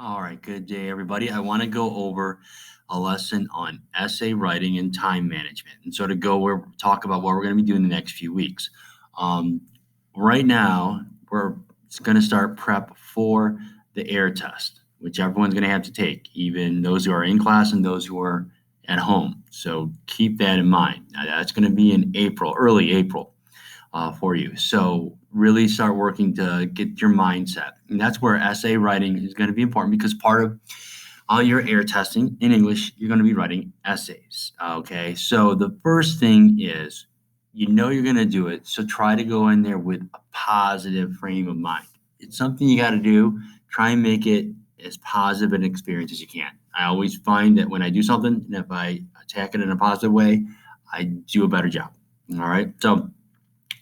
All right, good day, everybody. I want to go over a lesson on essay writing and time management, and sort of talk about what we're going to be doing the next few weeks. Um, right now, we're going to start prep for the air test, which everyone's going to have to take, even those who are in class and those who are at home. So keep that in mind. Now, that's going to be in April, early April for you. So really start working to get your mindset. And that's where essay writing is going to be important because part of your air testing in English, you're going to be writing essays. Okay. So the first thing is you're going to do it. So try to go in there with a positive frame of mind. It's something you got to do. Try and make it as positive an experience as you can. I always find that when I do something, and if I attack it in a positive way, I do a better job. All right. So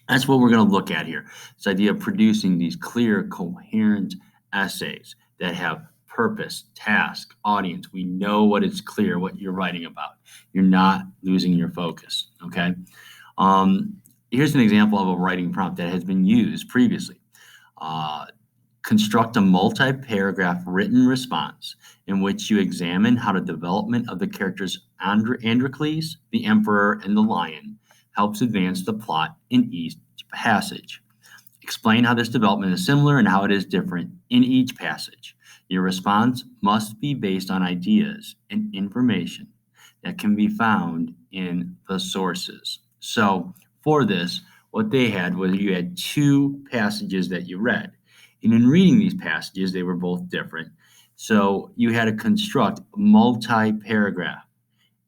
that's what we're going to look at here. This idea of producing these clear, coherent essays that have purpose, task, audience. We know what is clear, what you're writing about. You're not losing your focus. Okay. Here's an example of a writing prompt that has been used previously. Construct a multi-paragraph written response in which you examine how the development of the characters Androcles, the Emperor, and the Lion helps advance the plot in each passage. Explain how this development is similar and how it is different in each passage. Your response must be based on ideas and information that can be found in the sources. So for this, what they had was you had two passages that you read. And in reading these passages, they were both different. So you had to construct multi-paragraph.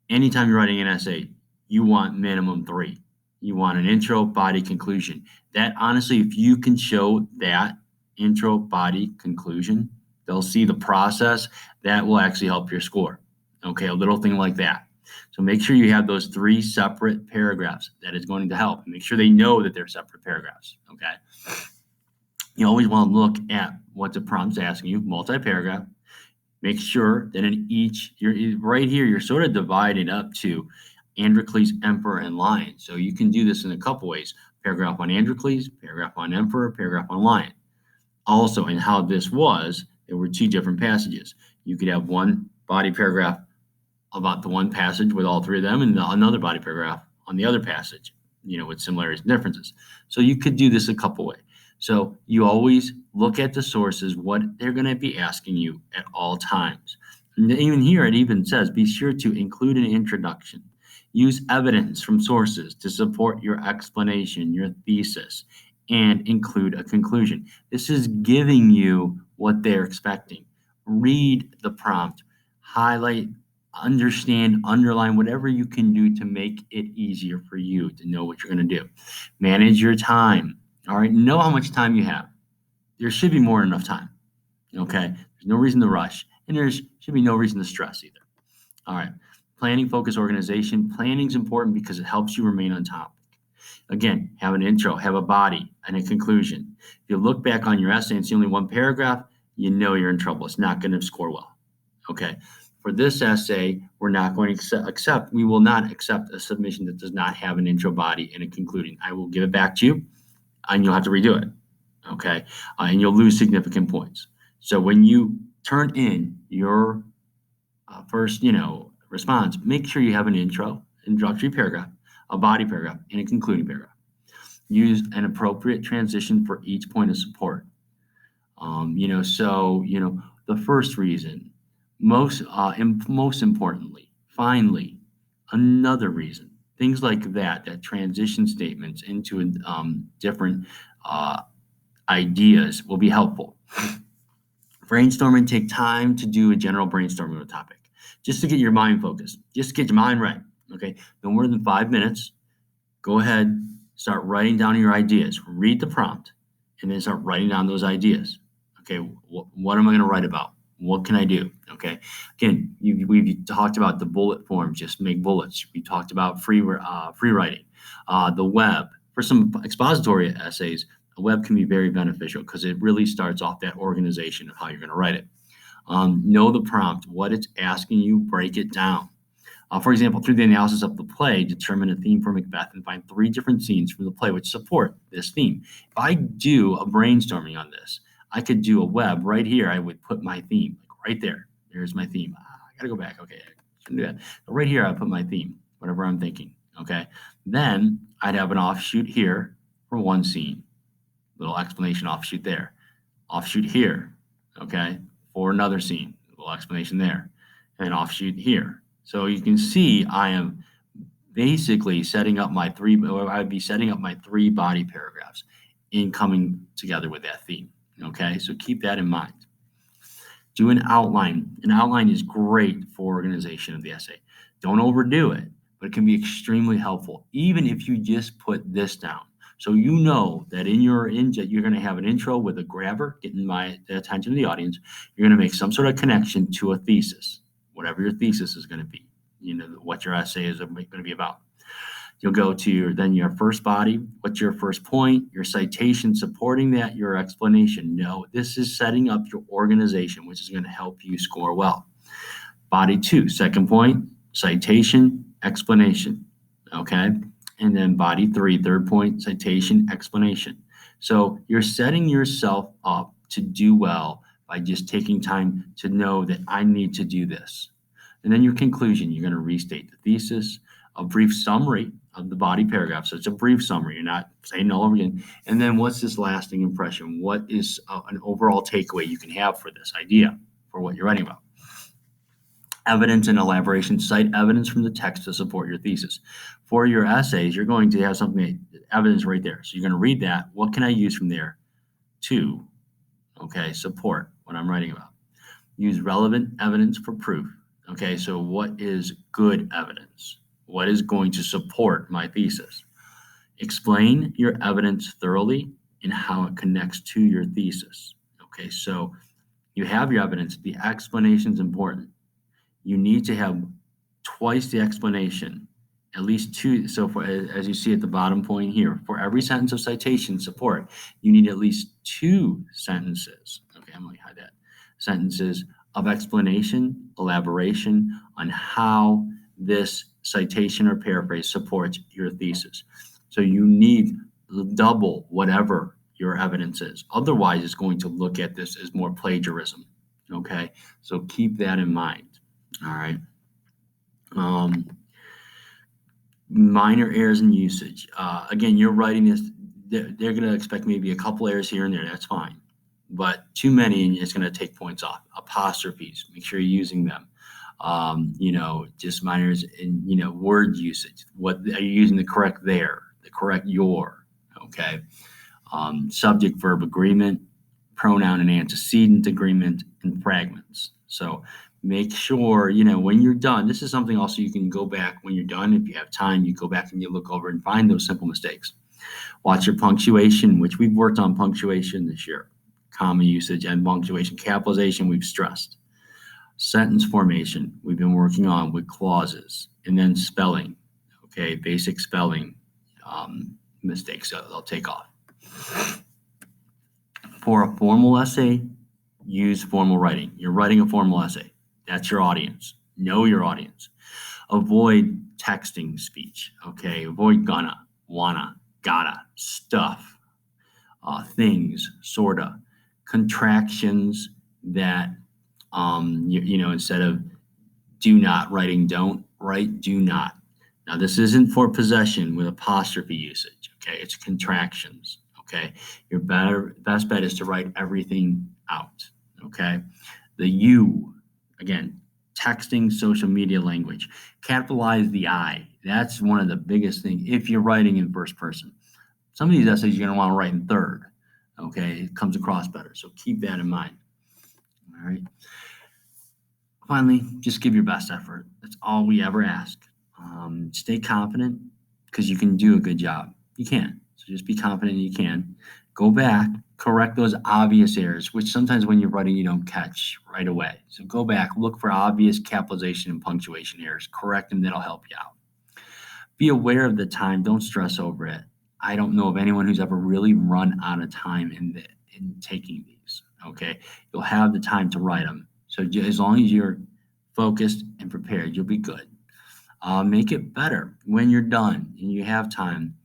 Anytime you're writing an essay, you want minimum 3. You want an intro, body, conclusion. That honestly, if you can show that intro, body, conclusion, they'll see the process. That will actually help your score. Okay, a little thing like that. So make sure you have those 3 separate paragraphs. That is going to help. Make sure they know that they're separate paragraphs. Okay. You always want to look at what the prompt's asking you, multi-paragraph. Make sure that in each, you're right here, you're sort of divided up to Androcles, Emperor, and Lion. So you can do this in a couple ways. Paragraph on Androcles, paragraph on Emperor, paragraph on Lion. Also, in how this was, there were 2 different passages. You could have one body paragraph about the one passage with all 3 of them and another body paragraph on the other passage, with similarities and differences. So you could do this a couple ways. So you always look at the sources, what they're going to be asking you at all times. And even here, it even says, be sure to include an introduction. Use evidence from sources to support your explanation, your thesis, and include a conclusion. This is giving you what they're expecting. Read the prompt, highlight, understand, underline, whatever you can do to make it easier for you to know what you're going to do. Manage your time. All right, know how much time you have. There should be more than enough time. Okay, there's no reason to rush, and there should be no reason to stress either. All right, planning, focus, organization. Planning is important because it helps you remain on topic. Again, have an intro, have a body, and a conclusion. If you look back on your essay and see only one paragraph, you know you're in trouble. It's not going to score well. Okay, for this essay, we're not going to we will not accept a submission that does not have an intro, body, and a concluding. I will give it back to you, and you'll have to redo it, okay? And you'll lose significant points. So when you turn in your first, response, make sure you have an introductory paragraph, a body paragraph, and a concluding paragraph. Use an appropriate transition for each point of support. The first reason, most importantly, finally, another reason. Things like that transition statements into different ideas will be helpful. Brainstorming, take time to do a general brainstorming of a topic, just to get your mind focused, just to get your mind right, okay? No more than 5 minutes. Go ahead, start writing down your ideas. Read the prompt, and then start writing down those ideas. Okay, what am I going to write about? What can I do? Okay. Again, we've talked about the bullet form. Just make bullets. We talked about free writing. The web. For some expository essays, a web can be very beneficial because it really starts off that organization of how you're going to write it. Know the prompt, what it's asking you, break it down. For example, through the analysis of the play, determine a theme for Macbeth and find 3 different scenes from the play which support this theme. If I do a brainstorming on this, I could do a web right here. I would put my theme right there. There's my theme. I gotta go back. Okay, I shouldn't do that. So right here, I put my theme, whatever I'm thinking. Okay, then I'd have an offshoot here for one scene, little explanation offshoot there, offshoot here. Okay, for another scene, little explanation there, and then offshoot here. So you can see I am basically setting up my three, or I'd be setting up my three body paragraphs in coming together with that theme. Okay, so keep that in mind. Do an outline. An outline is great for organization of the essay. Don't overdo it, but it can be extremely helpful, even if you just put this down. So you know that in your you're going to have an intro with a grabber, getting the attention of the audience. You're going to make some sort of connection to a thesis, whatever your thesis is going to be. You know what your essay is going to be about. You'll go to your first body. What's your first point? Your citation supporting that, your explanation. No, this is setting up your organization, which is going to help you score well. Body 2, second point, citation, explanation. Okay. And then body 3, third point, citation, explanation. So you're setting yourself up to do well by just taking time to know that I need to do this. And then your conclusion, you're going to restate the thesis, a brief summary of the body paragraph. So it's a brief summary. You're not saying it all over again. And then what's this lasting impression? What is an overall takeaway you can have for this idea, for what you're writing about? Evidence and elaboration. Cite evidence from the text to support your thesis. For your essays, you're going to have something, evidence right there. So you're going to read that. What can I use from there to, support what I'm writing about? Use relevant evidence for proof. Okay, so what is good evidence? What is going to support my thesis? Explain your evidence thoroughly and how it connects to your thesis. Okay, so you have your evidence. The explanation is important. You need to have twice the explanation, at least two. So as you see at the bottom point here, for every sentence of citation support, you need at least 2 sentences. Okay, I'm going to hide that. Sentences of explanation, elaboration on how this citation or paraphrase supports your thesis. So you need double whatever your evidence is. Otherwise, it's going to look at this as more plagiarism. Okay, so keep that in mind. All right. Minor errors in usage. Again, you're writing this, they're going to expect maybe a couple errors here and there. That's fine. But too many, and it's going to take points off. Apostrophes, make sure you're using them. Just minors in, word usage. What are you using the correct there, the correct your, okay? Subject verb agreement, pronoun and antecedent agreement, and fragments. So make sure, when you're done, this is something also you can go back when you're done. If you have time, you go back and you look over and find those simple mistakes. Watch your punctuation, which we've worked on punctuation this year. Comma usage and punctuation. Capitalization, we've stressed. Sentence formation, we've been working on with clauses. And then spelling, okay, basic spelling mistakes that they'll take off. For a formal essay, use formal writing. You're writing a formal essay. That's your audience. Know your audience. Avoid texting speech, okay? Avoid gonna, wanna, gotta, stuff, things, sorta. Contractions that, instead of do not writing don't, write do not. Now, this isn't for possession with apostrophe usage, okay? It's contractions, okay? Your best bet is to write everything out, okay? The you, again, texting, social media language. Capitalize the I. That's one of the biggest things if you're writing in first person. Some of these essays you're going to want to write in third, okay? It comes across better, so keep that in mind, all right? Finally, just give your best effort. That's all we ever ask. Stay confident because you can do a good job. You can. So just be confident you can. Go back, correct those obvious errors, which sometimes when you're writing you don't catch right away. So go back, look for obvious capitalization and punctuation errors. Correct them, that'll help you out. Be aware of the time. Don't stress over it. I don't know of anyone who's ever really run out of time in taking these, okay? You'll have the time to write them. So as long as you're focused and prepared, you'll be good. Make it better when you're done and you have time.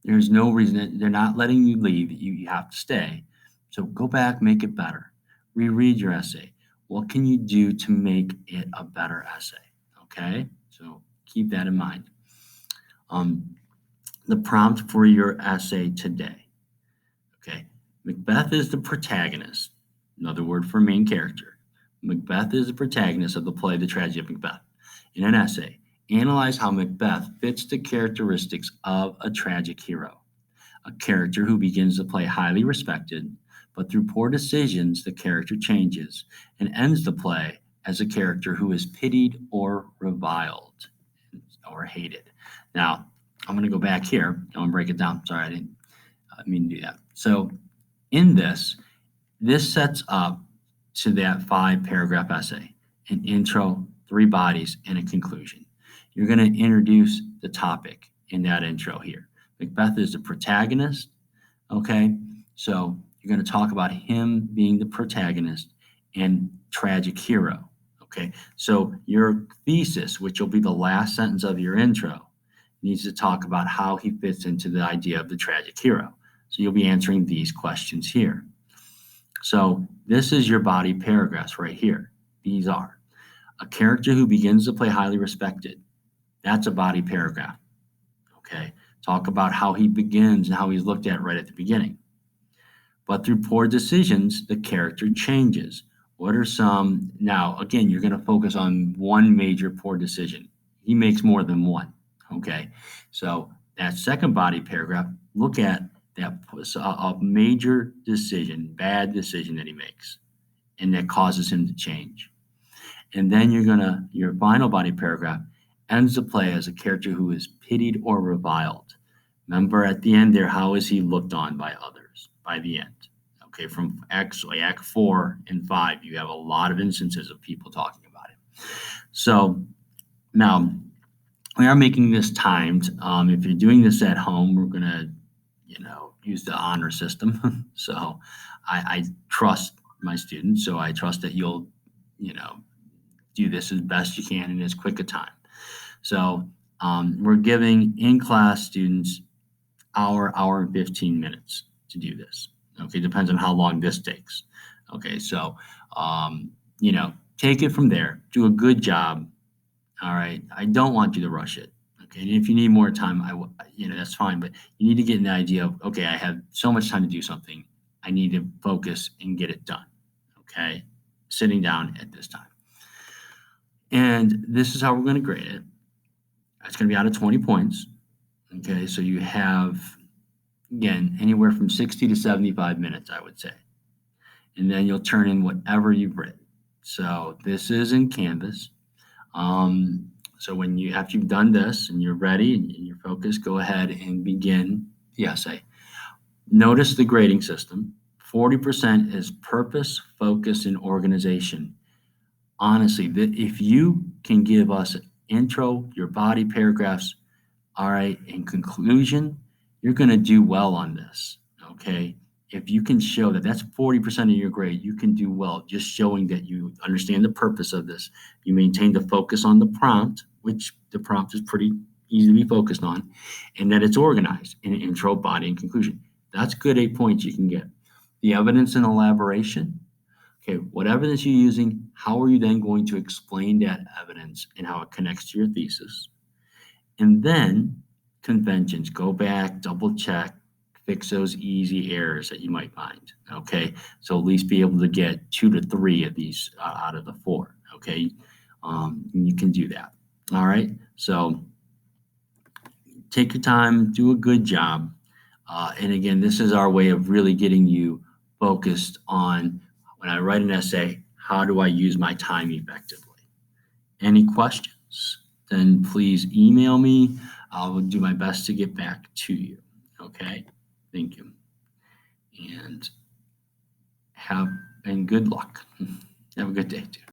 There's no reason that they're not letting you leave. You have to stay. So go back, make it better. Reread your essay. What can you do to make it a better essay? Okay, so keep that in mind. The prompt for your essay today. Okay, Macbeth is the protagonist, another word for main character. Macbeth is the protagonist of the play The Tragedy of Macbeth. In an essay, analyze how Macbeth fits the characteristics of a tragic hero, a character who begins the play highly respected, but through poor decisions, the character changes and ends the play as a character who is pitied or reviled or hated. Now, I'm going to go back here. I'm going to break it down. Sorry, I didn't mean to do that. So, in this sets up to that 5 paragraph essay: an intro, 3 bodies, and a conclusion. You're going to introduce the topic in that intro here. Macbeth is the protagonist. Okay, so you're going to talk about him being the protagonist and tragic hero. Okay, so your thesis, which will be the last sentence of your intro, needs to talk about how he fits into the idea of the tragic hero. So you'll be answering these questions here. So this is your body paragraphs right here. These are a character who begins to play highly respected. That's a body paragraph. Okay, talk about how he begins and how he's looked at right at the beginning. But through poor decisions, the character changes. What are some? Now, again, you're going to focus on one major poor decision. He makes more than one. Okay, so that second body paragraph, look at that a major decision, bad decision that he makes, and that causes him to change. And then your final body paragraph ends the play as a character who is pitied or reviled. Remember at the end there, how is he looked on by others by the end? Okay, from actually Act 4 and 5, you have a lot of instances of people talking about it. So now we are making this timed. If you're doing this at home, we're gonna, use the honor system. So I trust my students, so I trust that you'll, do this as best you can in as quick a time. So we're giving in-class students hour and 15 minutes to do this. Okay, depends on how long this takes. Okay, so take it from there. Do a good job. All right, I don't want you to rush it. Okay, and if you need more time, that's fine. But you need to get an idea of, okay, I have so much time to do something. I need to focus and get it done. Okay, sitting down at this time. And this is how we're going to grade it. It's going to be out of 20 points. Okay, so you have, again, anywhere from 60 to 75 minutes, I would say. And then you'll turn in whatever you've written. So this is in Canvas. So after you've done this and you're ready and you're focused, go ahead and begin the essay. Notice the grading system. 40% is purpose, focus, and organization. Honestly, if you can give us an intro, your body paragraphs, all right, in conclusion, you're going to do well on this, okay? If you can show that that's 40% of your grade, you can do well, just showing that you understand the purpose of this. You maintain the focus on the prompt, which the prompt is pretty easy to be focused on, and that it's organized in intro, body, and conclusion. That's good 8 points you can get. The evidence and elaboration, okay, what evidence you're using, how are you then going to explain that evidence and how it connects to your thesis? And then conventions, go back, double check, fix those easy errors that you might find. Okay, so at least be able to get 2 to 3 of these out of the 4. Okay, you can do that. All right, so take your time, do a good job. And again, this is our way of really getting you focused on, when I write an essay, how do I use my time effectively? Any questions? Then please email me. I will do my best to get back to you. Okay, thank you. And good luck. Have a good day too.